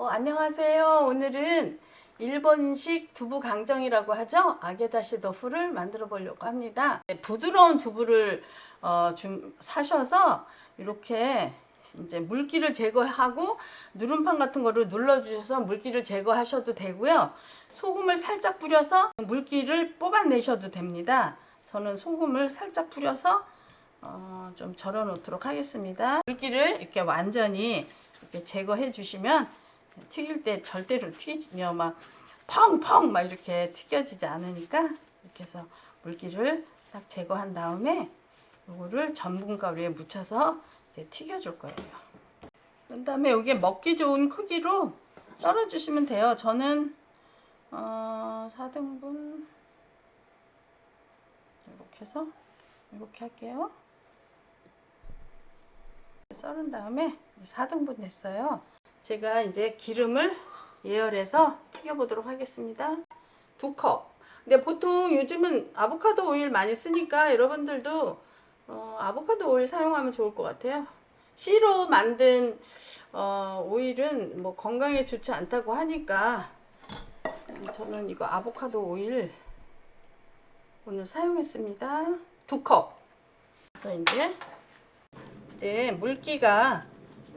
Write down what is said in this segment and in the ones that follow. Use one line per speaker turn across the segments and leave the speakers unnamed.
안녕하세요. 오늘은 일본식 두부 강정이라고 하죠. 아게다시 도프를 만들어 보려고 합니다. 부드러운 두부를 좀 사셔서 이렇게 이제 물기를 제거하고 누름판 같은 거를 눌러 주셔서 물기를 제거하셔도 되고요. 소금을 살짝 뿌려서 물기를 뽑아내셔도 됩니다. 저는 소금을 살짝 뿌려서 좀 절여 놓도록 하겠습니다. 물기를 이렇게 완전히 이렇게 제거해 주시면 튀길 때 절대로 튀기면 막 펑펑 막 이렇게 튀겨지지 않으니까 이렇게 해서 물기를 딱 제거한 다음에 이거를 전분가루에 묻혀서 이제 튀겨줄 거예요. 그 다음에 여기에 먹기 좋은 크기로 썰어 주시면 돼요. 저는 4등분 이렇게 해서 이렇게 할게요. 썰은 다음에 4등분 냈어요. 제가 이제 기름을 예열해서 튀겨 보도록 하겠습니다. 2컵. 근데 보통 요즘은 아보카도 오일 많이 쓰니까 여러분들도 아보카도 오일 사용하면 좋을 것 같아요. 씨로 만든 오일은 뭐 건강에 좋지 않다고 하니까 저는 이거 아보카도 오일 오늘 사용했습니다. 2컵. 그래서 이제 물기가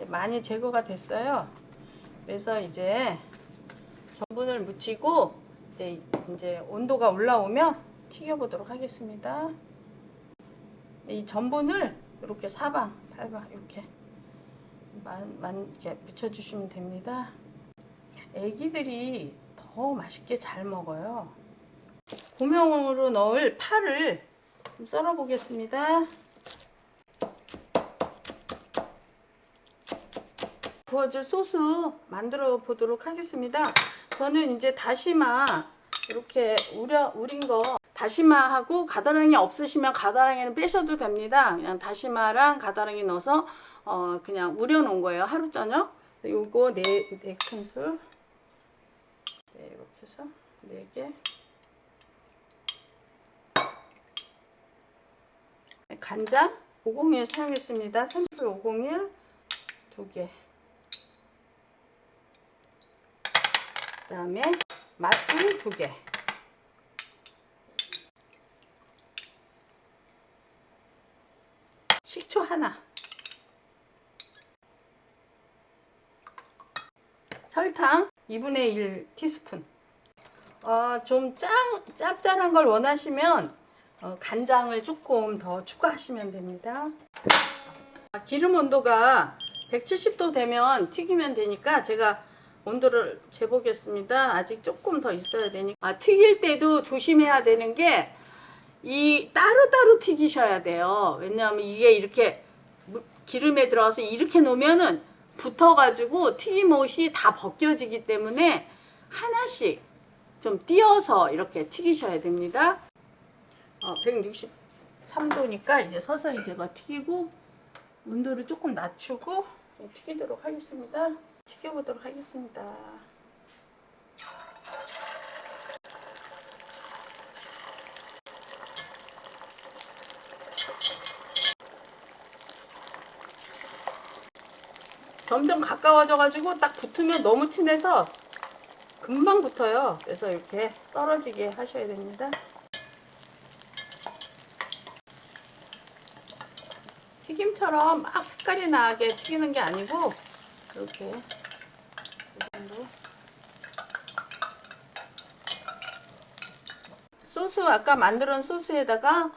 많이 제거가 됐어요. 그래서 이제 전분을 묻히고 이제 온도가 올라오면 튀겨 보도록 하겠습니다. 이 전분을 이렇게 사방, 팔방 이렇게 이렇게 묻혀 주시면 됩니다. 애기들이 더 맛있게 잘 먹어요. 고명으로 넣을 파를 좀 썰어 보겠습니다. 부어줄 소스 만들어 보도록 하겠습니다. 저는 이제 다시마 이렇게 우린 거 다시마하고 가다랑이 없으시면 가다랑이는 빼셔도 됩니다. 그냥 다시마랑 가다랑이 넣어서 그냥 우려 놓은 거예요. 하루 저녁. 요거 4큰술 이렇게 해서 4개. 간장 501 사용했습니다. 샘플 501 2개. 그 다음에 맛술 2개. 식초 하나. 설탕 2분의 1 티스푼. 좀 짭짤한 걸 원하시면 간장을 조금 더 추가하시면 됩니다. 기름 온도가 170도 되면 튀기면 되니까 제가 온도를 재보겠습니다. 아직 조금 더 있어야 되니까. 튀길 때도 조심해야 되는 게 이 따로따로 튀기셔야 돼요. 왜냐하면 이게 이렇게 기름에 들어가서 이렇게 놓으면은 붙어가지고 튀김옷이 다 벗겨지기 때문에 하나씩 좀 띄어서 이렇게 튀기셔야 됩니다. 163도니까 이제 서서히 제가 튀기고 온도를 조금 낮추고 튀기도록 하겠습니다. 튀겨보도록 하겠습니다. 점점 가까워져 가지고 딱 붙으면 너무 친해서 금방 붙어요. 그래서 이렇게 떨어지게 하셔야 됩니다. 튀김처럼 막 색깔이 나게 튀기는 게 아니고 이렇게 이 정도. 소스 아까 만들어 놓은 소스에다가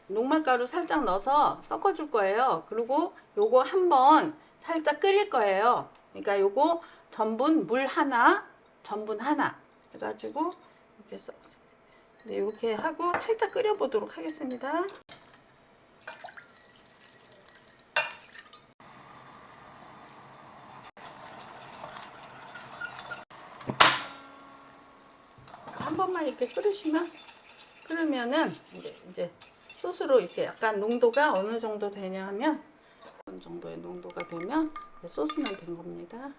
녹말가루 살짝 넣어서 섞어 줄 거예요. 그리고 요거 한번 살짝 끓일 거예요. 그러니까 요거 전분 물 하나, 전분 하나 해가지고 이렇게 이렇게 하고 살짝 끓여 보도록 하겠습니다. 한 번만 이렇게 끓으면은 이제 소스로 이렇게 약간 농도가 어느 정도 되냐 하면 어느 정도의 농도가 되면 소스는 된 겁니다.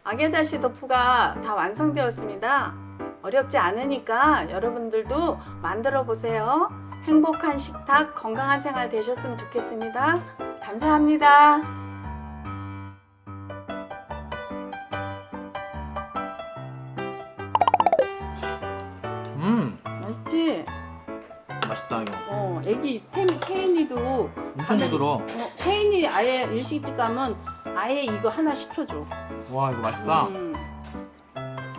아게다시 도프가 다 완성되었습니다. 어렵지 않으니까 여러분들도 만들어 보세요. 행복한 식탁, 건강한 생활 되셨으면 좋겠습니다. 감사합니다. 맛있지?
맛있다 이거.
애기 케인이도
엄청 부드러워.
케인이 아예 일식집 가면 아예 이거 하나 시켜줘.
와 이거 맛있다.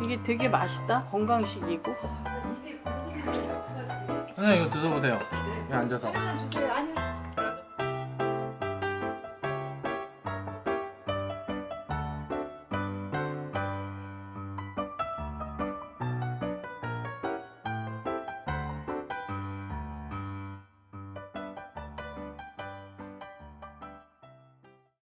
이게 되게 맛있다. 건강식이고.
선생님 이거 드셔보세요. 여기 앉아서.
하나만 주세요. 아니